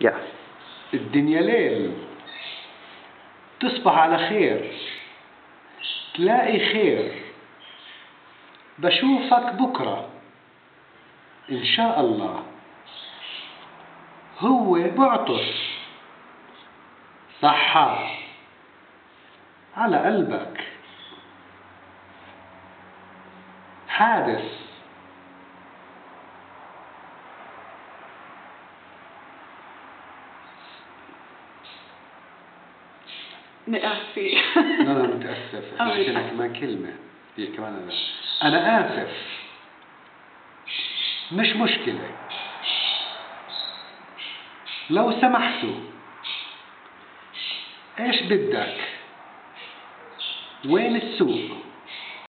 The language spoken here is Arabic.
Yes. الدنيا ليل، تصبح على خير، تلاقي خير، بشوفك بكرة إن شاء الله. هو بعطس صحة على قلبك. حادث نأسف. لا متأسف، عندنا كمان كلمة هي كمان أنا آسف. مش مشكلة، لو سمحتوا إيش بدك؟ وين السوق؟